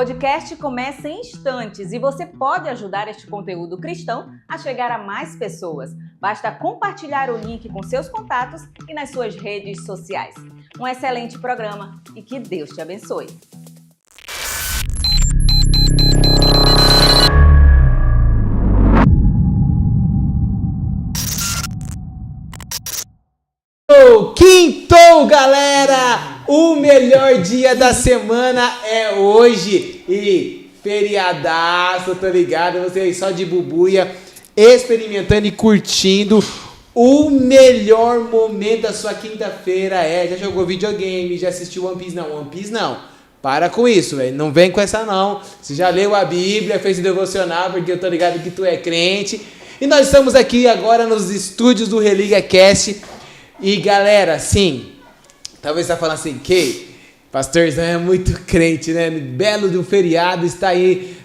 podcast começa em instantes e você pode ajudar este conteúdo cristão a chegar a mais pessoas. Basta compartilhar o link com seus contatos e nas suas redes sociais. Um excelente programa e que Deus te abençoe. Quintou, galera! O melhor dia da semana é hoje e feriadaço, tá ligado? Você aí só de bubuia, experimentando e curtindo. O melhor momento da sua quinta-feira já jogou videogame, já assistiu One Piece? Não, One Piece não. Para com isso, velho. Não vem com essa não. Você já leu a Bíblia, fez o devocional, porque eu tô ligado que tu é crente. E nós estamos aqui agora nos estúdios do Religa Cast. E galera, sim, talvez você tá falando assim, que pastorzão é muito crente, né? Belo de um feriado, está aí.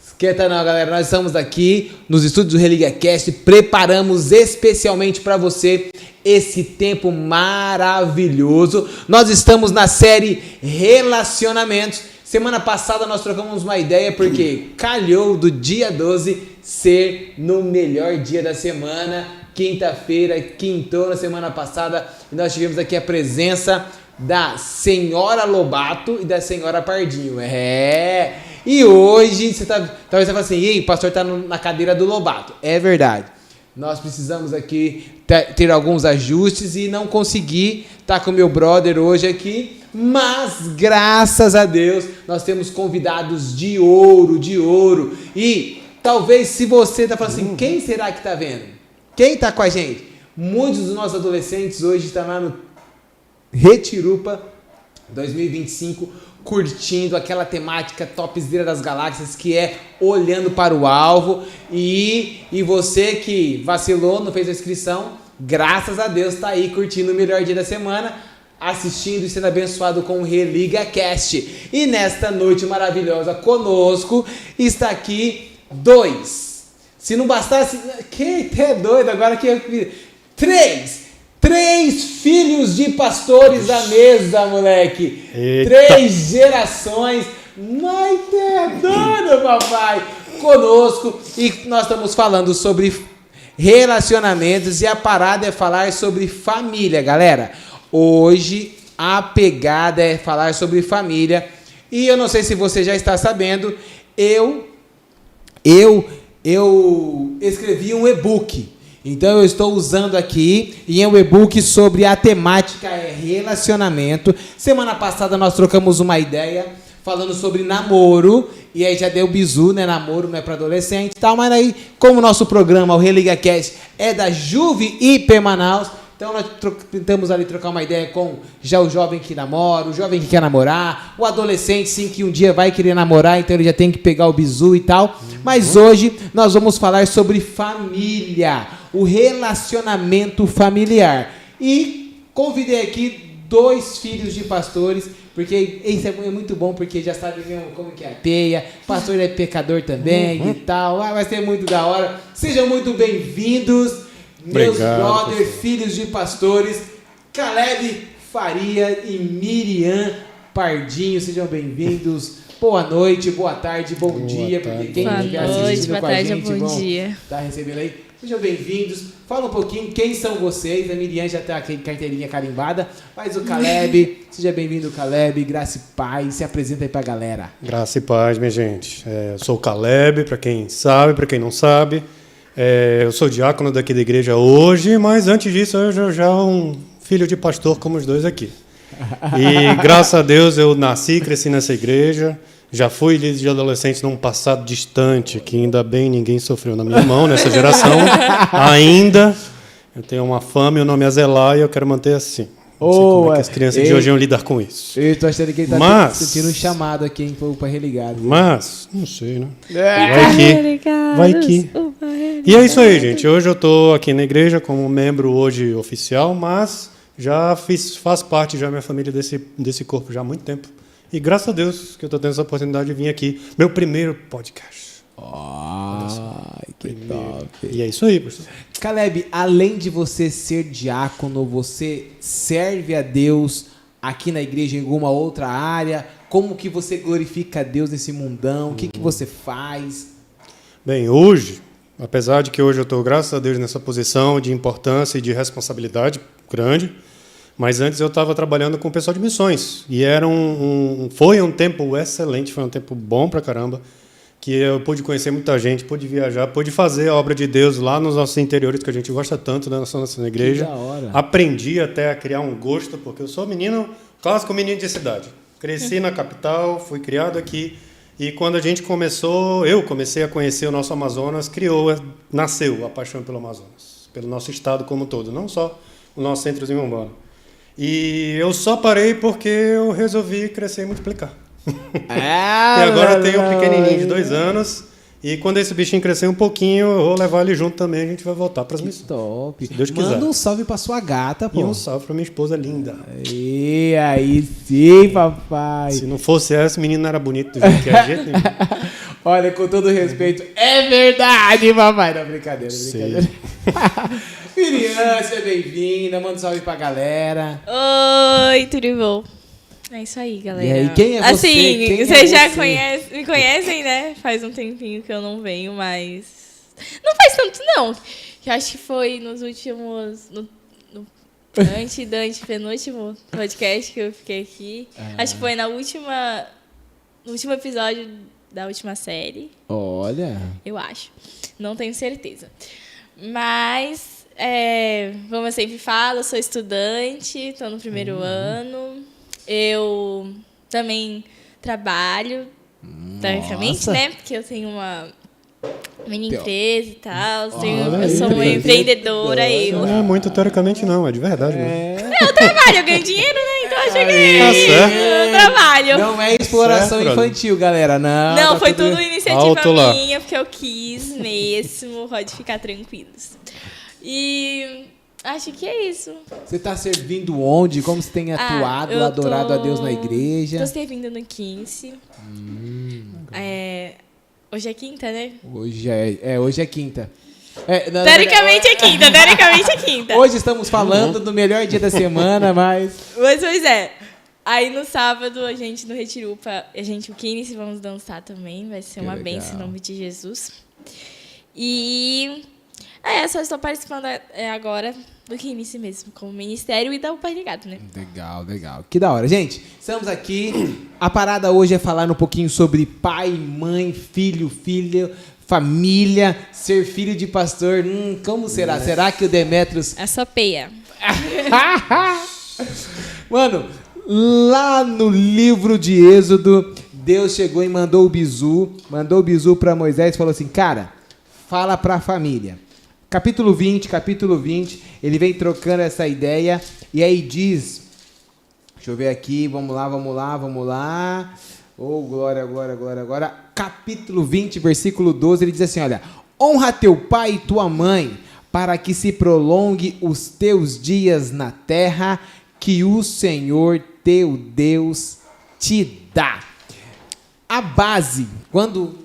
Esquenta não, galera, nós estamos aqui nos estúdios do Religa Cast, preparamos especialmente para você esse tempo maravilhoso. Nós estamos na série Relacionamentos. Semana passada nós trocamos uma ideia porque calhou do dia 12 ser no melhor dia da semana. Quinta-feira, quintou na semana passada, e nós tivemos aqui a presença da senhora Lobato e da senhora Pardinho. E hoje, talvez você fale assim, e aí, o pastor está na cadeira do Lobato. É verdade. Nós precisamos aqui ter alguns ajustes e não consegui estar com o meu brother hoje aqui, mas graças a Deus nós temos convidados de ouro. E talvez se você está falando assim, quem será que está vendo? Quem está com a gente? Muitos dos nossos adolescentes hoje estão lá no Retirupa 2025, curtindo aquela temática topzera das galáxias, que é olhando para o alvo. E você que vacilou, não fez a inscrição, graças a Deus está aí curtindo o melhor dia da semana, assistindo e sendo abençoado com o Religa Cast. E nesta noite maravilhosa conosco está aqui dois. Se não bastasse... Quem é doido agora? Três filhos de pastores à mesa, moleque. Eita. 3 gerações. Mas é doido, papai. Conosco. E nós estamos falando sobre relacionamentos. E a parada é falar sobre família, galera. Hoje a pegada é falar sobre família. E eu não sei se você já está sabendo. Eu escrevi um e-book, então eu estou usando aqui, e é um e-book sobre a temática relacionamento. Semana passada nós trocamos uma ideia falando sobre namoro, e aí já deu bizu, né? Namoro não é para adolescente e tal, mas aí, como o nosso programa, o Religa Cast, é da Juve IP Manaus, então nós tentamos ali trocar uma ideia com já o jovem que namora, o jovem que quer namorar, o adolescente sim que um dia vai querer namorar, então ele já tem que pegar o bizu e tal. Mas hoje nós vamos falar sobre família, o relacionamento familiar. E convidei aqui 2 filhos de pastores, porque isso é muito bom, porque já sabe mesmo como que é a teia, pastor é pecador também e tal, vai ser muito da hora. Sejam muito bem-vindos. Meus brothers, filhos de pastores, Caleb Faria e Miriam Pardinho, sejam bem-vindos. Boa noite, boa tarde, bom dia, porque quem estiver assistindo com a gente, bom dia. Tá recebendo aí. Sejam bem-vindos. Fala um pouquinho quem são vocês. A Miriam já tá aqui, carteirinha carimbada, mas o Caleb, seja bem-vindo, Caleb, graça e paz, se apresenta aí pra galera. Graça e paz, minha gente. Eu sou o Caleb, pra quem sabe, pra quem não sabe. Eu sou diácono daqui da igreja hoje, mas antes disso eu já um filho de pastor como os dois aqui. E graças a Deus eu nasci e cresci nessa igreja. Já fui líder de adolescente num passado distante, que ainda bem ninguém sofreu na minha mão nessa geração. Ainda. Eu tenho uma fama, meu nome é Zelar e eu quero manter assim. Não sei como é que as crianças de hoje iam lidar com isso. Eu tô achando que ele tá sentindo um chamado aqui, hein, para religado. Mas, não sei, né? Vai que. E é isso aí, gente. Hoje eu tô aqui na igreja como membro hoje oficial, mas já faço parte da minha família desse corpo já há muito tempo. E graças a Deus que eu tô tendo essa oportunidade de vir aqui. Meu primeiro podcast. Que top. E é isso aí, pastor. Caleb, além de você ser diácono, você serve a Deus aqui na igreja em alguma outra área? Como que você glorifica a Deus nesse mundão? O que você faz? Bem, hoje, apesar de que hoje eu estou, graças a Deus, nessa posição de importância e de responsabilidade grande, mas antes eu estava trabalhando com o pessoal de missões. E era foi um tempo excelente, foi um tempo bom pra caramba, que eu pude conhecer muita gente, pude viajar, pude fazer a obra de Deus lá nos nossos interiores, que a gente gosta tanto da nossa igreja. Que da hora. Aprendi até a criar um gosto, porque eu sou clássico menino de cidade. Cresci na capital, fui criado aqui, e quando a gente eu comecei a conhecer o nosso Amazonas, nasceu a paixão pelo Amazonas, pelo nosso estado como um todo, não só o nosso centrozinho urbano. E eu só parei porque eu resolvi crescer e multiplicar. E agora eu tenho um pequenininho de 2 anos. E quando esse bichinho crescer um pouquinho, eu vou levar ele junto também. A gente vai voltar para as missões. Top. Se Deus quiser. Manda um salve pra sua gata, pô. E um salve para minha esposa linda. E aí sim, papai. Se não fosse essa, menino não era bonito do jeito que é, de jeito nenhum. Olha, com todo respeito, é verdade, papai. Não, brincadeira. Miriam, seja bem-vinda. Manda um salve pra galera. Oi, tudo bom? É isso aí, galera. E aí, quem é você? Assim, vocês já me conhecem, né? Faz um tempinho que eu não venho, mas... Não faz tanto, não. Eu acho que foi nos últimos... No penúltimo podcast que eu fiquei aqui. Acho que foi no último episódio da última série. Olha. Eu acho. Não tenho certeza. Mas, como eu sempre falo, eu sou estudante, estou no primeiro ano. Eu também trabalho, tecnicamente, né? Porque eu tenho uma mini empresa e tal. Eu sou uma empreendedora. Não é muito teoricamente, não. É de verdade, né? Eu trabalho, eu ganho dinheiro, né? Então, acho que Tá certo. eu trabalho. Não é exploração Certo, infantil, galera. Não, Não, foi tudo iniciativa Alto lá. minha, porque eu quis mesmo. Pode ficar tranquilos. E... acho que é isso. Você tá servindo onde? Como você tem atuado, adorado a Deus na igreja? Tô servindo no 15. Hoje é quinta, né? Hoje é quinta. Teoricamente é quinta. Hoje estamos falando do melhor dia da semana, mas... Pois é. Aí no sábado, a gente no Retirupa, o 15, vamos dançar também. Vai ser uma bênção em nome de Jesus. E... só estou participando agora do que inicia mesmo, como ministério e da Pai Ligado, né? Legal. Que da hora. Gente, estamos aqui. A parada hoje é falar um pouquinho sobre pai, mãe, filho, família, ser filho de pastor. Como será? Será que o Demetrios... A sua peia. Mano, lá no livro de Êxodo, Deus chegou e mandou o bizu para Moisés e falou assim, cara, fala para a família. Capítulo 20, ele vem trocando essa ideia, e aí diz, deixa eu ver aqui, vamos lá, glória, capítulo 20, versículo 12, ele diz assim, olha, honra teu pai e tua mãe, para que se prolongue os teus dias na terra, que o Senhor teu Deus te dá. A base, quando,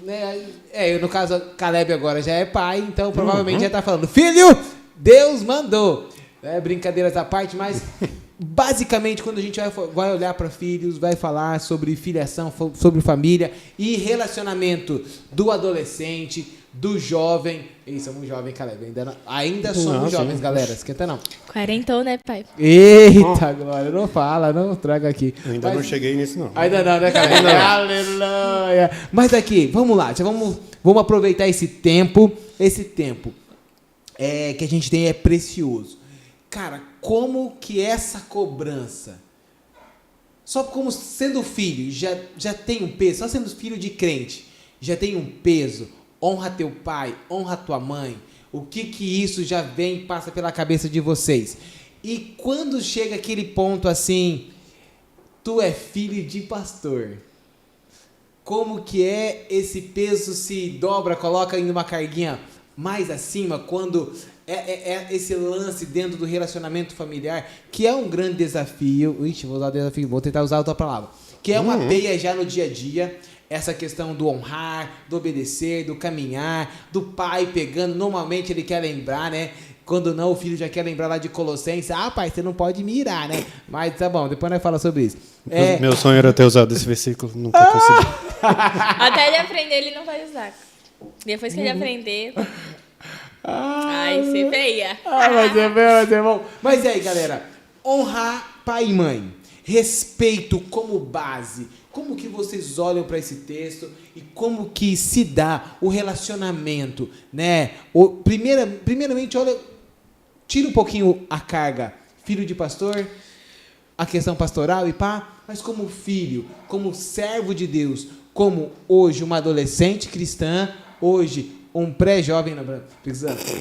no caso, Caleb agora já é pai, então provavelmente já está falando, filho, Deus mandou. Brincadeiras à parte, mas basicamente quando a gente vai olhar para filhos, vai falar sobre filiação, sobre família e relacionamento do adolescente, do jovem. Somos jovens, Caleb, ainda somos jovens, galera, esquenta não. 40, né, pai? Eita, Glória, não fala, não traga aqui. Ainda não cheguei nisso, não. Ainda não, né, Caleb? Aleluia. Mas daqui, vamos lá, vamos aproveitar esse tempo que a gente tem é precioso. Cara, como que essa cobrança, só como sendo filho, já tem um peso, só sendo filho de crente, já tem um peso, honra teu pai, honra tua mãe, o que isso já vem e passa pela cabeça de vocês? E quando chega aquele ponto assim, tu é filho de pastor, como que é esse peso se dobra, coloca em uma carguinha mais acima, quando é esse lance dentro do relacionamento familiar, que é um grande desafio, vou tentar usar outra palavra, que é uma peia já no dia a dia, essa questão do honrar, do obedecer, do caminhar, do pai pegando, normalmente ele quer lembrar, né, Quando não, o filho já quer lembrar lá de Colossenses. Ah, pai, você não pode mirar, né? Mas tá bom, depois nós falamos sobre isso. Meu sonho era ter usado esse versículo, nunca consegui. Até ele aprender, ele não vai usar. Depois que ele aprender... Ai, se feia. Mas é bom. Mas e aí, galera? Honrar pai e mãe. Respeito como base. Como que vocês olham para esse texto e como que se dá o relacionamento, né? Primeiramente, olha, tira um pouquinho a carga. Filho de pastor, a questão pastoral e pá, mas como filho, como servo de Deus, como hoje uma adolescente cristã, hoje um pré-jovem,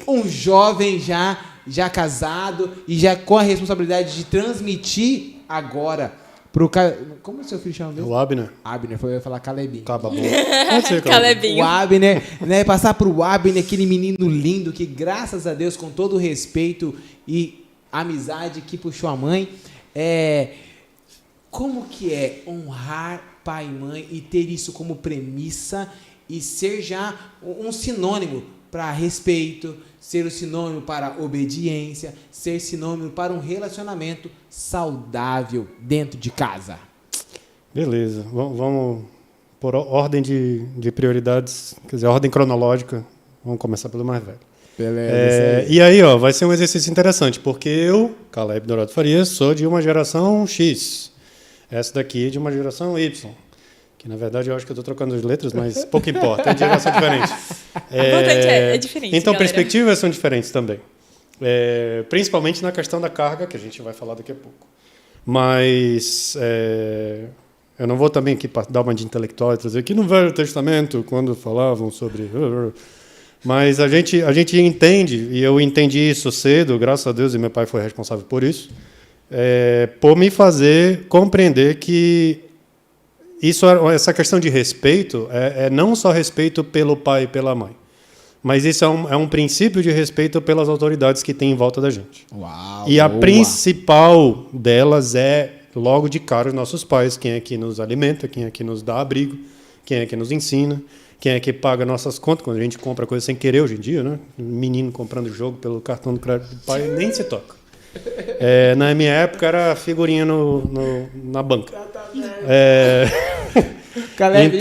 um jovem já casado e já com a responsabilidade de transmitir agora pro como o seu filho chama mesmo? O Abner. Abner, eu ia falar Calebinho. Acaba bom. Pode ser, Calebinho. O Abner, né, passar pro Abner, aquele menino lindo que, graças a Deus, com todo o respeito e amizade que puxou a mãe, como que é honrar pai e mãe e ter isso como premissa e ser já um sinônimo para respeito, ser um sinônimo para obediência, ser sinônimo para um relacionamento saudável dentro de casa? Beleza, vamos por ordem de prioridades, quer dizer, ordem cronológica, vamos começar pelo mais velho. Beleza. E aí, ó, vai ser um exercício interessante, porque eu, Caleb Dourado Farias, sou de uma geração X. Essa daqui é de uma geração Y. Que, na verdade, eu acho que eu estou trocando as letras, mas pouco importa, é de geração diferente. É diferente, então, galera. perspectivas são diferentes também. Principalmente na questão da carga, que a gente vai falar daqui a pouco. Mas eu não vou também aqui dar uma de intelectual e trazer que no Velho Testamento, quando falavam sobre... Mas a gente entende, e eu entendi isso cedo, graças a Deus, e meu pai foi responsável por isso, por me fazer compreender que essa questão de respeito é não só respeito pelo pai e pela mãe, mas isso é um princípio de respeito pelas autoridades que tem em volta da gente. Uau, e a boa. Principal delas é, logo de cara, os nossos pais, quem é que nos alimenta, quem é que nos dá abrigo, quem é que nos ensina, quem é que paga nossas contas, quando a gente compra coisa sem querer hoje em dia, né? Um menino comprando jogo pelo cartão do crédito do pai, nem se toca. Na minha época era figurinha na banca. Caleb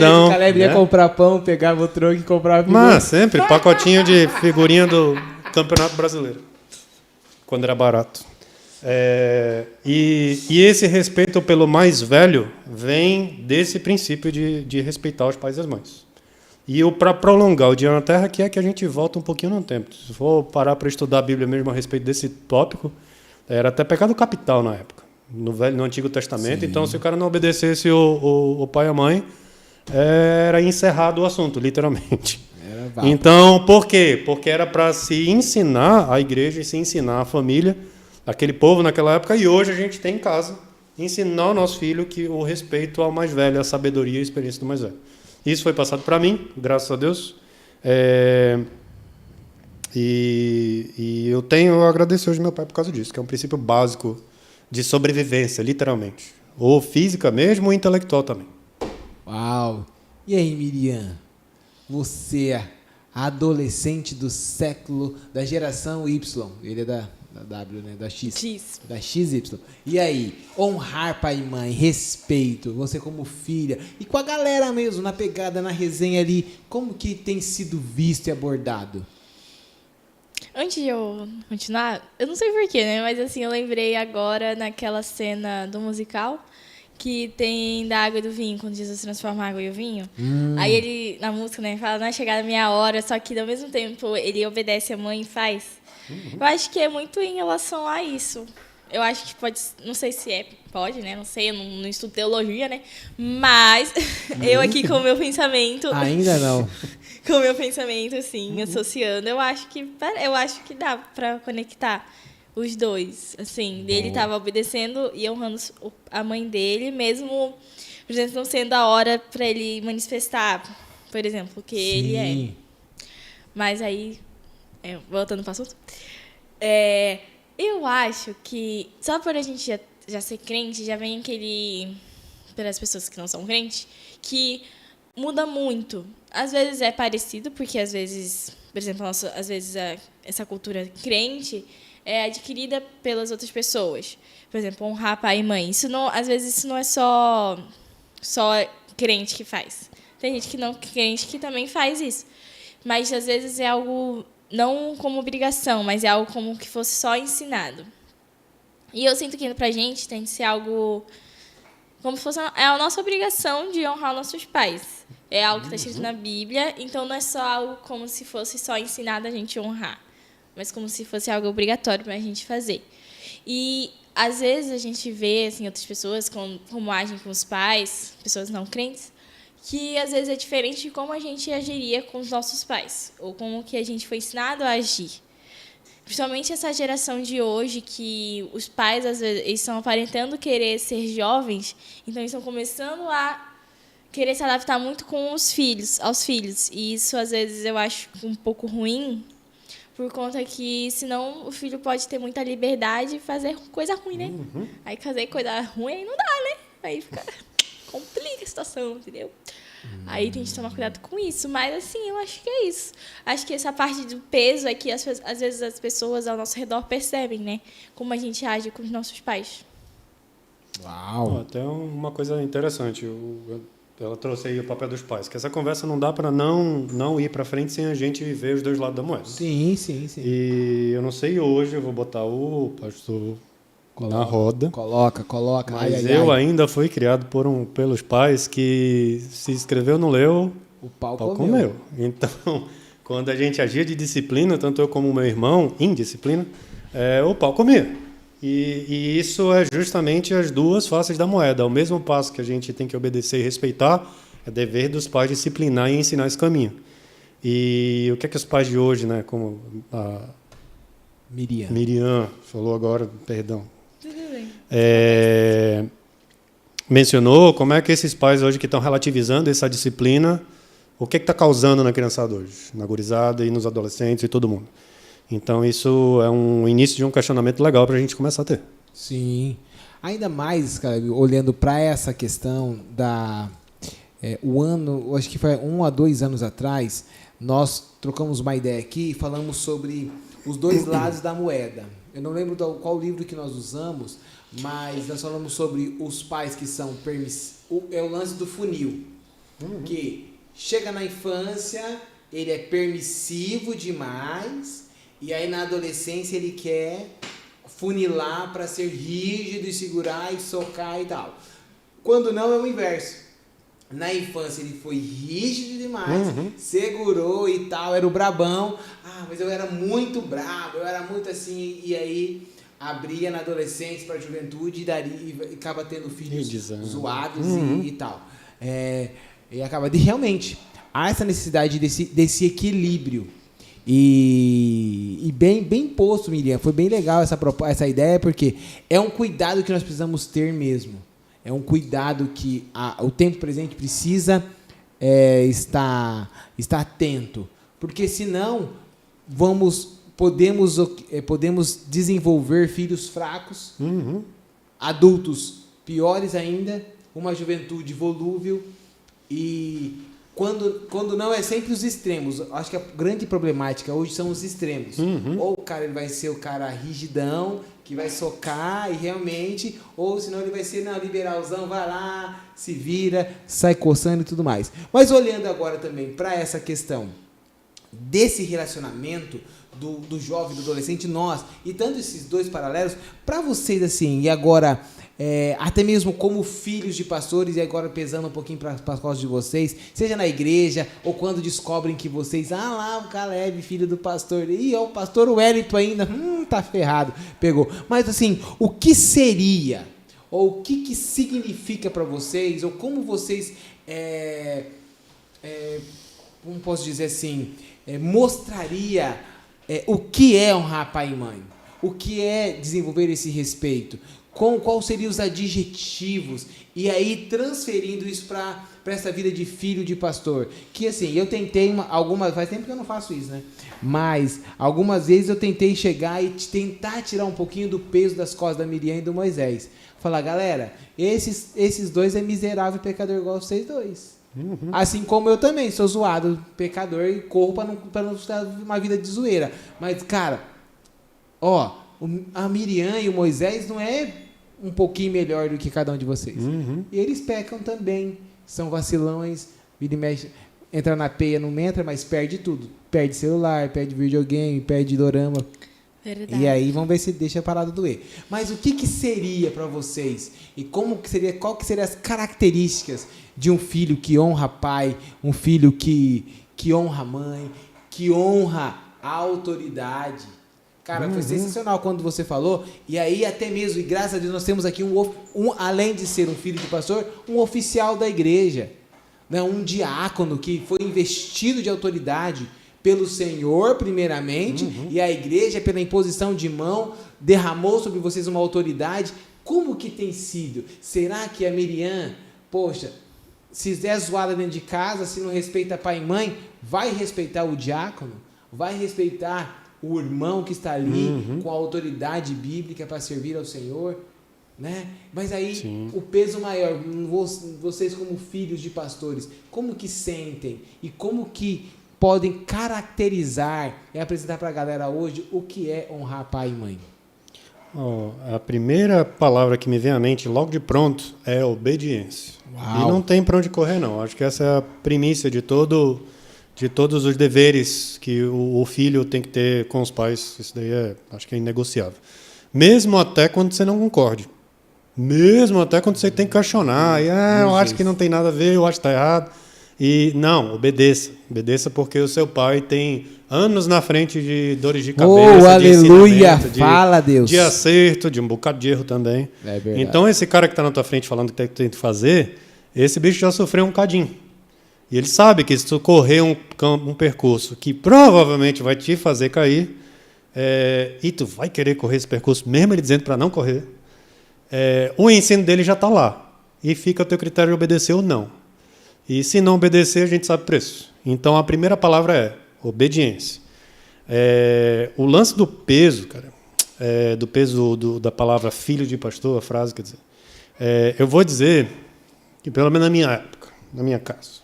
ia né? comprar pão, pegava o troco e comprava Mas sempre, pacotinho de figurinha do Campeonato Brasileiro, quando era barato. E esse respeito pelo mais velho vem desse princípio de respeitar os pais e as mães. E para prolongar o dia na Terra, que é que a gente volta um pouquinho no tempo. Se for parar para estudar a Bíblia mesmo a respeito desse tópico, era até pecado capital na época, no Antigo Testamento. Sim. Então, se o cara não obedecesse o pai e a mãe, era encerrado o assunto, literalmente. Então, por quê? Porque era para se ensinar a igreja e se ensinar a família, aquele povo naquela época, e hoje a gente tem em casa, ensinar ao nosso filho que o respeito ao mais velho, a sabedoria e a experiência do mais velho. Isso foi passado para mim, graças a Deus. E eu tenho a agradecer hoje ao meu pai por causa disso, que é um princípio básico de sobrevivência, literalmente. Ou física mesmo, ou intelectual também. Uau! E aí, Miriam? Você, a adolescente do século, da geração Y. Ele é da W, né? Da X. Da XY. E aí, honrar pai e mãe, respeito, você como filha, e com a galera mesmo, na pegada, na resenha ali, como que tem sido visto e abordado? Antes de eu continuar, eu não sei porquê, né? Mas assim, eu lembrei agora naquela cena do musical que tem da água e do vinho, quando Jesus transforma a água e o vinho. Aí ele, na música, né, fala, não é chegada a minha hora, só que ao mesmo tempo ele obedece a mãe e faz. Eu acho que é muito em relação a isso. Eu acho que pode, não sei se pode, né? Não sei, eu não estudo teologia, né? Mas eu aqui com o meu pensamento... Ainda não. Com o meu pensamento, assim, associando, eu acho que dá pra conectar os dois, assim. Ele estava obedecendo e honrando a mãe dele, mesmo, por exemplo, não sendo a hora para ele manifestar, por exemplo, o que ele é. Mas aí, voltando para o assunto, eu acho que só por a gente já ser crente, já vem aquele, para as pessoas que não são crentes, que muda muito. Às vezes é parecido, porque às vezes, por exemplo, às vezes essa cultura crente é adquirida pelas outras pessoas. Por exemplo, honrar pai e mãe. Às vezes isso não é só crente que faz. Tem gente que não crente que também faz isso. Mas às vezes é algo não como obrigação, mas é algo como que fosse só ensinado. E eu sinto que pra gente tem que ser algo como se fosse a nossa obrigação de honrar nossos pais. É algo que está escrito na Bíblia, então não é só algo como se fosse só ensinado a gente honrar, mas como se fosse algo obrigatório para a gente fazer. E às vezes a gente vê assim, outras pessoas como agem com os pais, pessoas não crentes, que às vezes é diferente de como a gente agiria com os nossos pais, ou como que a gente foi ensinado a agir. Principalmente essa geração de hoje, que os pais, às vezes, eles estão aparentando querer ser jovens, então eles estão começando a querer se adaptar muito com aos filhos. E isso, às vezes, eu acho um pouco ruim, por conta que, senão, o filho pode ter muita liberdade e fazer coisa ruim, né? Aí, fazer coisa ruim, aí não dá, né? Aí complica a situação, entendeu? Aí tem que tomar cuidado com isso. Mas, assim, eu acho que é isso. Acho que essa parte do peso é que, às vezes, as pessoas ao nosso redor percebem, né? Como a gente age com os nossos pais. Uau! Até uma coisa interessante. Ela trouxe aí o papel dos pais. Que essa conversa não dá para não ir para frente sem a gente ver os dois lados da moeda. Sim. E eu não sei hoje, eu vou botar o pastor na roda. Coloca. Mas eu ainda fui criado pelos pais que se escreveu, não leu, O pau comeu. Então, quando a gente agia de disciplina, tanto eu como o meu irmão, indisciplina, o pau comia. E isso é justamente as duas faces da moeda. Ao mesmo passo que a gente tem que obedecer e respeitar, é dever dos pais disciplinar e ensinar esse caminho. E o que é que os pais de hoje, né, como a Miriam falou agora, perdão, mencionou, como é que esses pais hoje que estão relativizando essa disciplina, o que está causando na criançada hoje, na gurizada e nos adolescentes e todo mundo. Então, isso é um início de um questionamento legal para a gente começar a ter. Sim. Ainda mais, cara, olhando para essa questão acho que foi 1 a 2 anos atrás, nós trocamos uma ideia aqui e falamos sobre os dois lados da moeda. Eu não lembro qual livro que nós usamos, mas nós falamos sobre os pais que são é o lance do funil. Que chega na infância, ele é permissivo demais, e aí na adolescência ele quer funilar para ser rígido e segurar e socar e tal. Quando não, é o inverso. Na infância ele foi rígido demais, segurou e tal, era o brabão. Mas eu era muito brabo, eu era muito assim, e aí abria na adolescência para a juventude e acaba tendo filhos zoados e tal. E acaba realmente há essa necessidade desse equilíbrio. E bem posto, Miriam, foi bem legal essa ideia, porque é um cuidado que nós precisamos ter mesmo. É um cuidado que o tempo presente precisa estar atento, porque senão podemos desenvolver filhos fracos, adultos piores ainda, uma juventude volúvel, e quando não é sempre os extremos. Acho que a grande problemática hoje são os extremos. Ou o cara ele vai ser o cara rigidão, que vai socar e realmente, ou senão ele vai ser liberalzão, vai lá, se vira, sai coçando e tudo mais. Mas olhando agora também para essa questão desse relacionamento do jovem, do adolescente, nós, e tanto esses dois paralelos, para vocês assim, e agora, até mesmo como filhos de pastores, e agora pesando um pouquinho para as costas de vocês, seja na igreja, ou quando descobrem que vocês, lá o Caleb, filho do pastor, o pastor Wellington ainda, tá ferrado, pegou. Mas assim, o que seria, ou o que significa para vocês, ou como vocês, como posso dizer assim, mostraria o que é honrar pai e mãe, o que é desenvolver esse respeito, quais seriam os adjetivos, e aí transferindo isso para essa vida de filho de pastor, que assim, eu tentei faz tempo que eu não faço isso, né? Mas algumas vezes eu tentei chegar e tentar tirar um pouquinho do peso das costas da Miriam e do Moisés, falar, galera, esses dois é miserável pecador igual vocês dois. Assim como eu também sou zoado, pecador, e corro para não ter uma vida de zoeira. Mas, cara, ó, a Miriam e o Moisés não é um pouquinho melhor do que cada um de vocês. E eles pecam também, são vacilões, vira e mexe, entra na peia, não entra, mas perde tudo. Perde celular, perde videogame, perde dorama. Verdade. E aí vamos ver se deixa a parada doer. Mas o que seria para vocês? E qual que seriam as características de um filho que honra pai, um filho que honra a mãe, que honra a autoridade? Cara, foi sensacional quando você falou. E aí até mesmo, e graças a Deus, nós temos aqui além de ser um filho de pastor, um oficial da igreja, né? Um diácono que foi investido de autoridade pelo Senhor, primeiramente, e a igreja, pela imposição de mão, derramou sobre vocês uma autoridade. Como que tem sido? Será que a Miriam, poxa, se é zoada dentro de casa, se não respeita pai e mãe, vai respeitar o diácono? Vai respeitar o irmão que está ali com a autoridade bíblica para servir ao Senhor? Né? Mas aí, o peso maior, vocês como filhos de pastores, como que sentem e como que podem caracterizar e apresentar para a galera hoje o que é honrar pai e mãe? A primeira palavra que me vem à mente logo de pronto é obediência. Uau. E não tem para onde correr, não. Acho que essa é a primícia de todos os deveres que o filho tem que ter com os pais. Isso daí acho que é inegociável. Mesmo até quando você não concorde. Mesmo até quando você tem que questionar. Eu acho que não tem nada a ver, eu acho que está errado. E não, obedeça. Obedeça porque o seu pai tem anos na frente de dores de cabeça, aleluia, de fala Deus. De acerto, de um bocado de erro também. É verdade. Então esse cara que está na tua frente falando que tem que fazer, esse bicho já sofreu um cadinho. E ele sabe que se tu correr um percurso que provavelmente vai te fazer cair, e tu vai querer correr esse percurso, mesmo ele dizendo para não correr, o ensino dele já está lá. E fica a teu critério de obedecer ou não. E se não obedecer, a gente sabe o preço. Então, a primeira palavra é obediência. O lance do peso, cara, do peso da palavra filho de pastor, a frase, quer dizer, eu vou dizer que, pelo menos na minha época, na minha casa,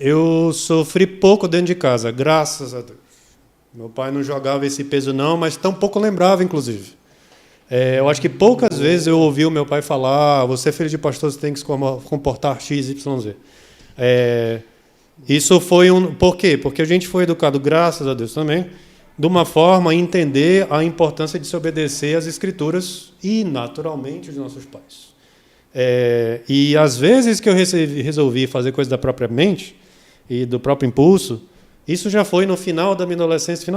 eu sofri pouco dentro de casa, graças a Deus. Meu pai não jogava esse peso não, mas tampouco lembrava, inclusive. Eu acho que poucas vezes eu ouvi o meu pai falar: você é filho de pastor, você tem que se comportar X, Y, Z. Isso foi Por quê? Porque a gente foi educado, graças a Deus também, de uma forma a entender a importância de se obedecer às Escrituras e, naturalmente, os nossos pais. E às vezes que eu resolvi fazer coisa da própria mente e do próprio impulso, isso já foi no final da minha adolescência,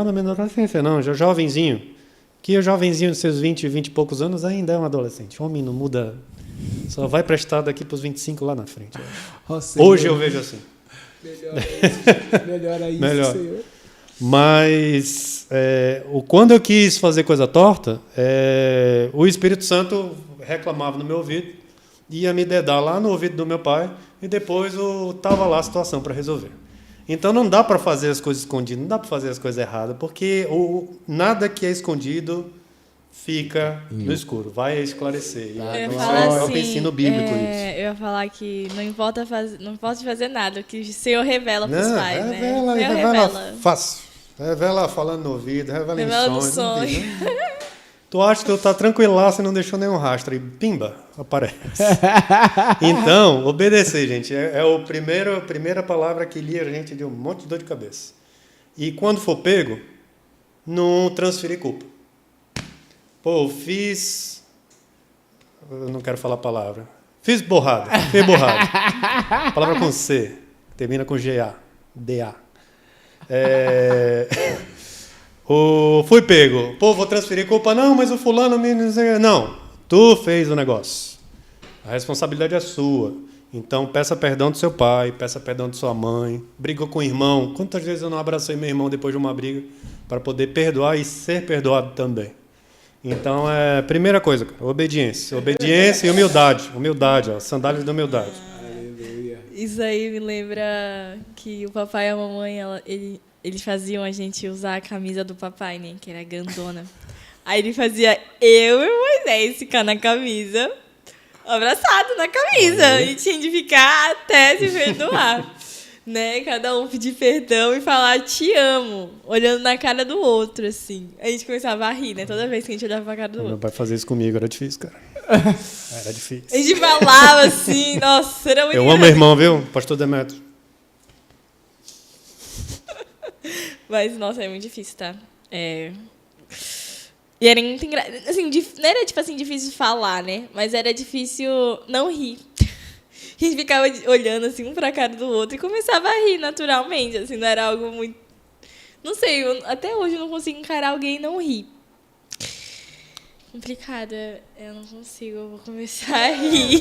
não, já jovenzinho. Que o jovenzinho de seus 20 e poucos anos ainda é um adolescente. O homem não muda, só vai prestar daqui para os 25 lá na frente. Hoje eu vejo assim. Melhora isso, melhor. Senhor. Mas quando eu quis fazer coisa torta, o Espírito Santo reclamava no meu ouvido, ia me dedar lá no ouvido do meu pai, e depois estava lá a situação para resolver. Então não dá para fazer as coisas escondidas, não dá para fazer as coisas erradas, porque nada que é escondido fica no escuro, vai esclarecer. É o ensino bíblico isso. Eu ia falar que não importa fazer nada, que o Senhor revela para os pais, revela, né? Revela fácil. Revela falando no ouvido, revela em sonhos. Tu acha que tu tá tranquila, você não deixou nenhum rastro, e pimba, aparece. Então, obedecer, gente, é a primeira palavra que lia a gente de um monte de dor de cabeça. E quando for pego, não transferir culpa. Pô, eu não quero falar a palavra. Fiz borrada. Palavra com C, termina com G-A, D-A. Fui pego. Pô, vou transferir culpa. Não, mas o fulano me... Não, tu fez o negócio. A responsabilidade é sua. Então, peça perdão do seu pai, peça perdão de sua mãe. Brigou com o irmão. Quantas vezes eu não abracei meu irmão depois de uma briga para poder perdoar e ser perdoado também? Então, primeira coisa, cara, obediência. Obediência e humildade. Humildade, sandálias da humildade. Isso aí me lembra que o papai e a mamãe, eles faziam a gente usar a camisa do papai, né? Que era grandona. Aí ele fazia eu e o Moisés ficar na camisa. abraçado na camisa. E tinha de ficar até se perdoar. Né? Cada um pedir perdão e falar te amo, olhando na cara do outro, assim. A gente começava a rir, né? Toda vez que a gente olhava pra cara do Meu outro. pai fazia isso comigo, era difícil, cara. Era difícil. A gente falava assim, nossa, era muito Eu amo meu irmão, viu? Pastor Demetrio. Mas, nossa, é muito difícil, tá? E era muito engraçado. Assim, não era, tipo assim, difícil falar, né? Mas era difícil não rir. A gente ficava olhando, assim, um pra cara do outro e começava a rir naturalmente, assim, não era algo muito... Não sei, até hoje eu não consigo encarar alguém e não rir. Complicado, eu não consigo, eu vou começar a rir.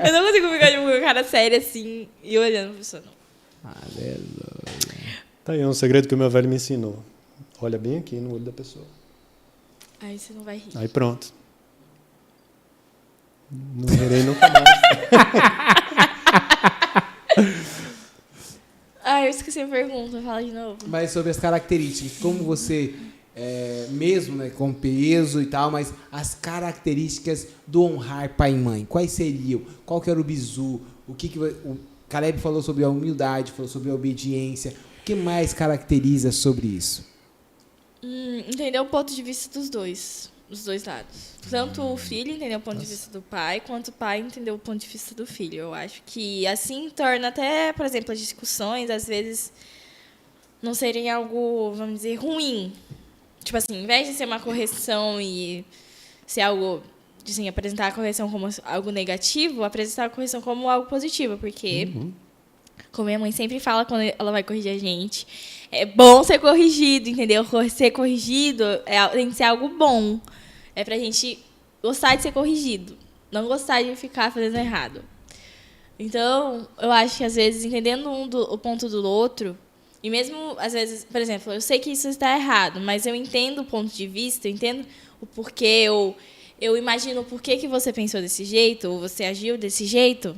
Eu não consigo ficar de uma cara séria, assim, e olhando pra pessoa, não. Aleluia. Tá aí um segredo que o meu velho me ensinou. Olha bem aqui no olho da pessoa. Aí você não vai rir. Aí pronto. Não virei nunca mais. Eu esqueci a pergunta, fala de novo. Mas sobre as características, como você, mesmo né, com peso e tal, mas as características do honrar pai e mãe, quais seriam? Qual que era o bizu? O Caleb falou sobre a humildade, falou sobre a obediência. O que mais caracteriza sobre isso? Entender o ponto de vista dos dois lados. Tanto o filho entender o ponto de vista do pai, quanto o pai entender o ponto de vista do filho. Eu acho que assim torna até, por exemplo, as discussões, às vezes, não serem algo, vamos dizer, ruim. Tipo assim, em vez de ser uma correção e ser algo, assim, apresentar a correção como algo negativo, apresentar a correção como algo positivo, porque, como minha mãe sempre fala quando ela vai corrigir a gente, é bom ser corrigido, entendeu? Ser corrigido tem que ser algo bom. É pra gente gostar de ser corrigido, não gostar de ficar fazendo errado. Então, eu acho que, às vezes, entendendo o ponto do outro, e mesmo, às vezes, por exemplo, eu sei que isso está errado, mas eu entendo o ponto de vista, eu entendo o porquê, eu imagino o porquê que você pensou desse jeito, ou você agiu desse jeito,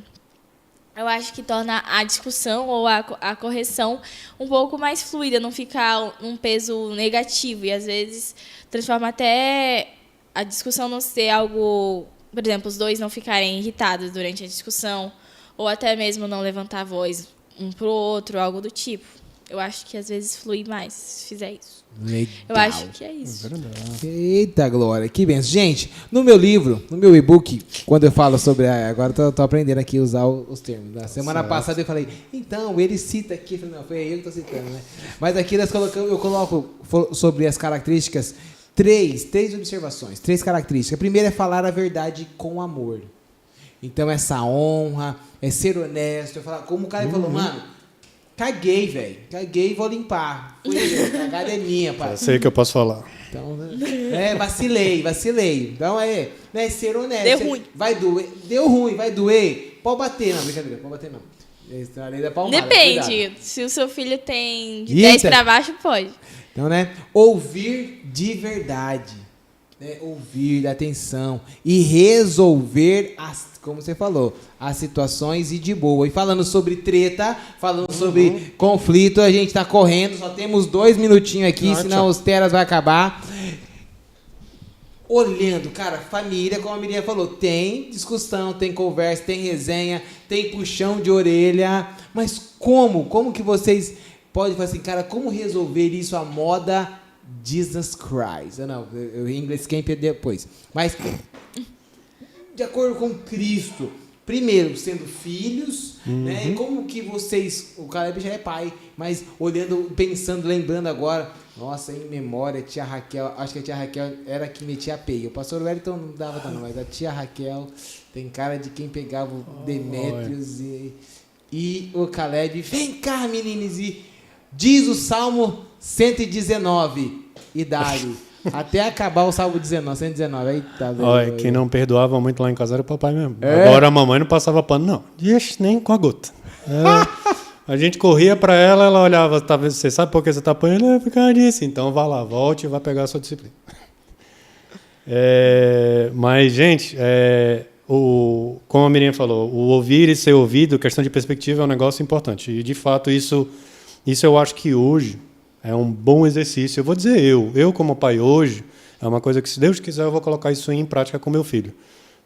eu acho que torna a discussão ou a correção um pouco mais fluida, não ficar um peso negativo, e, às vezes, transforma até a discussão não ser algo... Por exemplo, os dois não ficarem irritados durante a discussão, ou até mesmo não levantar a voz um pro outro, algo do tipo. Eu acho que, às vezes, flui mais se fizer isso. Legal. Eu acho que é isso. Eita, Glória, que benção. Gente, no meu livro, no meu e-book, quando eu falo sobre... Agora tô aprendendo aqui a usar os termos. Na semana passada eu falei, então, ele cita aqui. Eu falei, não, foi eu que tô citando, né? Mas aqui eu coloco sobre as características três observações, 3 características. A primeira é falar a verdade com amor. Então, essa honra, é ser honesto. Como o cara falou, mano, caguei, velho. Caguei e vou limpar. A cagada é minha, pai. Eu sei que eu posso falar. Então, vacilei. Então, né, ser honesto. Deu ruim. Vai doer. Deu ruim, vai doer. Pode bater, não, brincadeira, pode bater, não. Essa é a lei da palmada, Depende. cuidado. Se o seu filho tem de Eita. 10 para baixo, pode. Então, né, ouvir de verdade. Né, ouvir, atenção. E resolver, como você falou, as situações e de boa. E falando sobre treta, falando sobre conflito, a gente tá correndo, só temos 2 minutinhos aqui, senão os teras vai acabar. Olhando, cara, família, como a Miriam falou, tem discussão, tem conversa, tem resenha, tem puxão de orelha, mas como que vocês podem falar assim, cara, como resolver isso à moda Jesus Christ? Não, em inglês quem depois, mas de acordo com Cristo, primeiro, sendo filhos, né, e como que vocês, o Caleb já é pai, mas olhando, pensando, lembrando agora, nossa, em memória, tia Raquel, acho que a tia Raquel era que metia a peia. O pastor Wellington não dava tanto, mas a tia Raquel tem cara de quem pegava o Demétrios e o Caleb. Vem cá, meninos, e diz o Salmo 119 e dá-lhe. Até acabar o Salmo 119. Eita, Olha, quem não perdoava muito lá em casa era o papai mesmo. Agora a mamãe não passava pano, não. Ixi, nem com a gota. A gente corria pra ela, ela olhava, você sabe por que você tá apanhando? É por causa disso. Então vá lá, volte e vai pegar a sua disciplina. Mas, gente, como a Miriam falou, o ouvir e ser ouvido, questão de perspectiva, é um negócio importante. E, de fato, isso eu acho que hoje é um bom exercício. Eu vou dizer eu como pai hoje, é uma coisa que, se Deus quiser, eu vou colocar isso em prática com meu filho.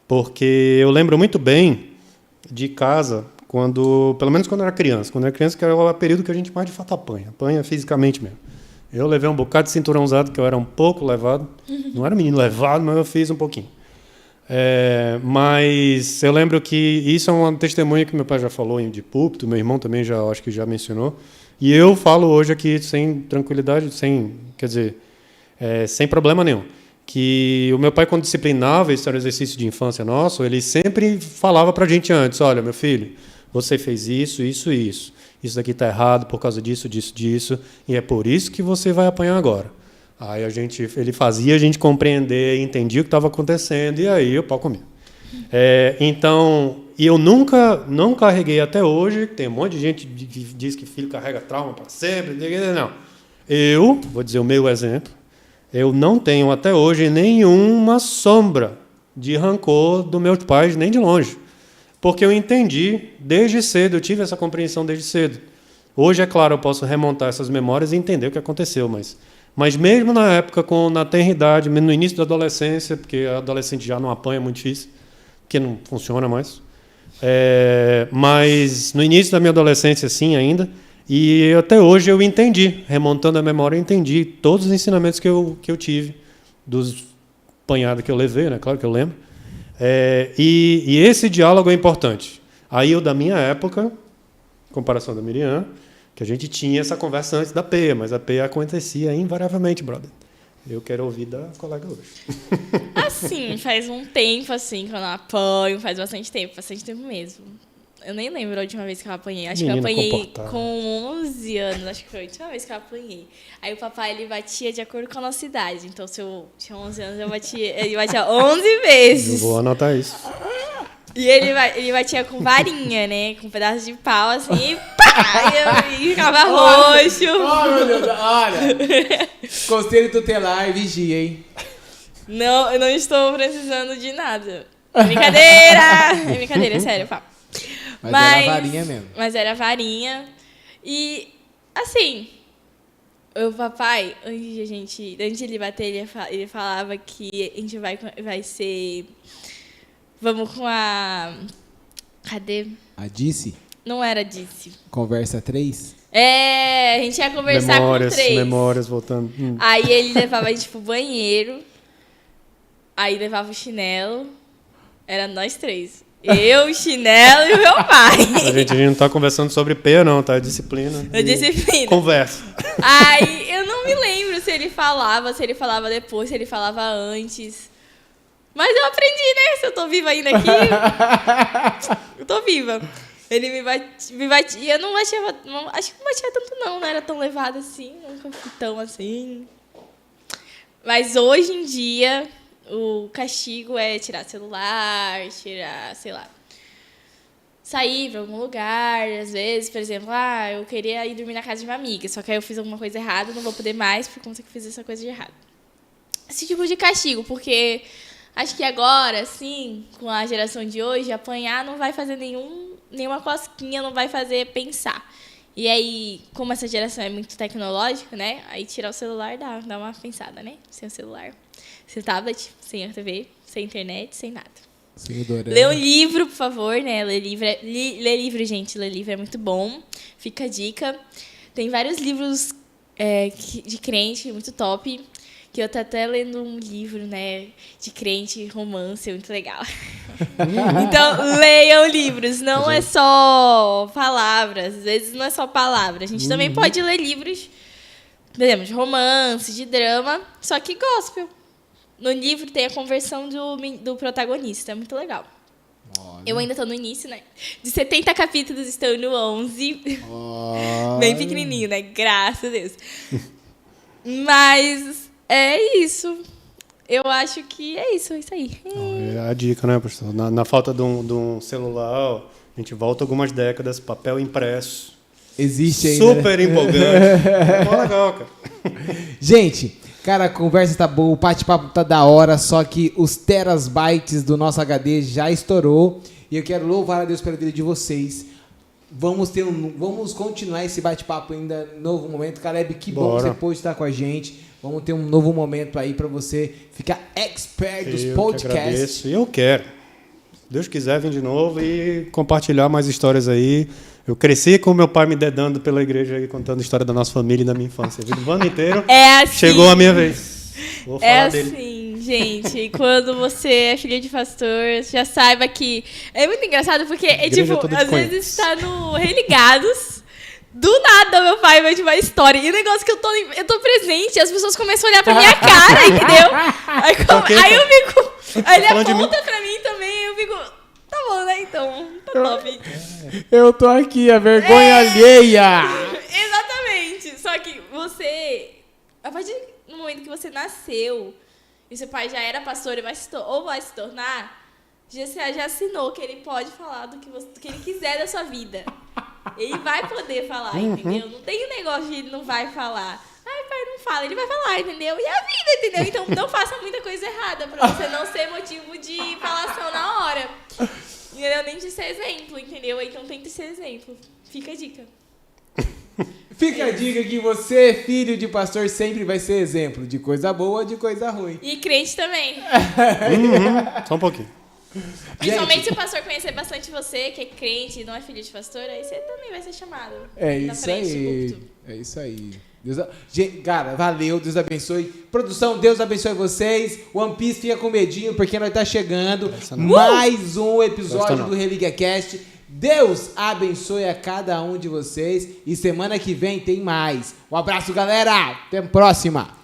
Porque eu lembro muito bem de casa, pelo menos quando eu era criança. Quando eu era criança, que era o período que a gente mais de fato apanha fisicamente mesmo. Eu levei um bocado de cinturão usado, que eu era um pouco levado. Não era menino levado, mas eu fiz um pouquinho. Mas eu lembro que isso é uma testemunha que meu pai já falou de púlpito, meu irmão também acho que já mencionou. E eu falo hoje aqui sem tranquilidade, sem problema nenhum. Que o meu pai, quando disciplinava, esse era um exercício de infância nosso, ele sempre falava para a gente antes, olha, meu filho, você fez isso, isso e isso. Isso daqui está errado por causa disso, e é por isso que você vai apanhar agora. Aí ele fazia a gente compreender, entendia o que estava acontecendo, e aí o pau comia. Então, e eu não carreguei até hoje, tem um monte de gente que diz que filho carrega trauma para sempre, não. Eu, vou dizer o meu exemplo, eu não tenho até hoje nenhuma sombra de rancor dos meus pais, nem de longe. Porque eu entendi desde cedo, eu tive essa compreensão desde cedo. Hoje, é claro, eu posso remontar essas memórias e entender o que aconteceu, mas mesmo na época, na tenra idade, no início da adolescência, porque a adolescente já não apanha, é muito difícil, porque não funciona mais. Mas no início da minha adolescência, sim, ainda, e até hoje eu entendi, remontando a memória, eu entendi todos os ensinamentos que eu tive, dos apanhados que eu levei, né? Claro que eu lembro. E esse diálogo é importante. Aí eu, da minha época, comparação da Miriam, que a gente tinha essa conversa antes da peia, mas a peia acontecia invariavelmente, brother. Eu quero ouvir da colega hoje. Assim, faz um tempo, assim, que eu não apanho, faz bastante tempo mesmo. Eu nem lembro a última vez que eu apanhei. Acho que eu apanhei com 11 anos, acho que foi a última vez que eu apanhei. Aí o papai, ele batia de acordo com a nossa idade. Então, se eu tinha 11 anos, ele batia 11 vezes. Eu vou anotar isso. E ele batia com varinha, né? Com um pedaço de pau, assim, e pá! E ficava roxo. Meu Deus, olha. Conselho tutelar, vigia, hein? Não, eu não estou precisando de nada. Brincadeira! É brincadeira, é sério, pá. Mas era varinha mesmo. Mas era varinha. E, assim, o papai, antes de ele bater, ele falava que a gente vai ser... Vamos com a... Cadê? A Dice? Não era Dice. Conversa 3? A gente ia conversar com 3. Memórias, voltando. Aí ele levava a gente pro banheiro. Aí levava o chinelo. Era nós 3. Eu, o chinelo e o meu pai. A gente não tá conversando sobre peia, não, tá? É disciplina. É disciplina. Conversa. Aí eu não me lembro se ele falava depois, se ele falava antes. Mas eu aprendi, né? Se eu tô viva ainda aqui. Eu tô viva. Ele me batia. Eu não batia. Acho que não batia tanto, não. Não era tão levado assim. Nunca fui tão assim. Mas hoje em dia, o castigo é tirar celular, sei lá. Sair pra algum lugar. Às vezes, por exemplo, eu queria ir dormir na casa de uma amiga. Só que aí eu fiz alguma coisa errada, não vou poder mais por conta que fiz essa coisa de errado. Esse tipo de castigo, porque... Acho que agora, assim, com a geração de hoje, apanhar não vai fazer nenhuma cosquinha, não vai fazer pensar. E aí, como essa geração é muito tecnológica, né? Aí tirar o celular dá uma pensada, né? Sem o celular. Sem tablet, sem a TV, sem internet, sem nada. Lê um livro, por favor, né? Lê livro, gente. Lê livro é muito bom. Fica a dica. Tem vários livros de crente, muito top. Que eu tô até lendo um livro, né, de crente, romance, muito legal. Então, leiam livros, não é só palavras, às vezes não é só palavras. A gente também pode ler livros, por exemplo, de romance, de drama, só que gospel. No livro tem a conversão do protagonista, é muito legal. Olha. Eu ainda tô no início, né? De 70 capítulos, estou no 11. Olha. Bem pequenininho, né? Graças a Deus. Mas... é isso. Eu acho que é isso aí. É a dica, né, pastor? Na falta de um celular, a gente volta algumas décadas, papel impresso. Existe ainda. Super empolgante. Mó legal, cara. Gente, cara, a conversa tá boa, o bate-papo tá da hora, só que os terabytes do nosso HD já estourou. E eu quero louvar a Deus pela vida de vocês. Vamos continuar esse bate-papo ainda no novo momento. Caleb, que bom que você pôde estar com a gente. Vamos ter um novo momento aí para você ficar expert dos podcasts. Eu quero. Deus quiser, vim de novo e compartilhar mais histórias aí. Eu cresci com meu pai me dedando pela igreja aí, contando a história da nossa família e da minha infância. O ano inteiro chegou a minha vez. Vou falar dele. Assim, gente, quando você é filho de pastor, já saiba que... É muito engraçado porque, às vezes tá no Religados, do nada meu pai vai de uma história. E o negócio que eu tô presente, as pessoas começam a olhar pra minha cara, entendeu? Aí eu fico... Aí ele aponta pra mim também, eu fico... Tá bom, né? Então, tá top. Eu tô aqui, a vergonha alheia. Exatamente. Só que você... A partir do momento que você nasceu e seu pai já era pastor e vai se tornar, já assinou que ele pode falar do que ele quiser da sua vida. Ele vai poder falar, entendeu? Não tem um negócio de ele não vai falar. Ai, pai, não fala. Ele vai falar, entendeu? E a vida, entendeu? Então não faça muita coisa errada pra você não ser motivo de falação na hora. Entendeu? Nem de ser exemplo, entendeu? Então tente ser exemplo. Fica a dica. Fica a dica que você, filho de pastor, sempre vai ser exemplo de coisa boa ou de coisa ruim. E crente também. Só um pouquinho. Principalmente se o pastor conhecer bastante você, que é crente e não é filho de pastor, aí você também vai ser chamado. É isso aí. É isso aí. Cara, valeu, Deus abençoe. Produção, Deus abençoe vocês. One Piece fica com medinho, porque nós tá chegando mais um episódio do ReligiaCast. Deus abençoe a cada um de vocês. E semana que vem tem mais. Um abraço, galera. Até a próxima.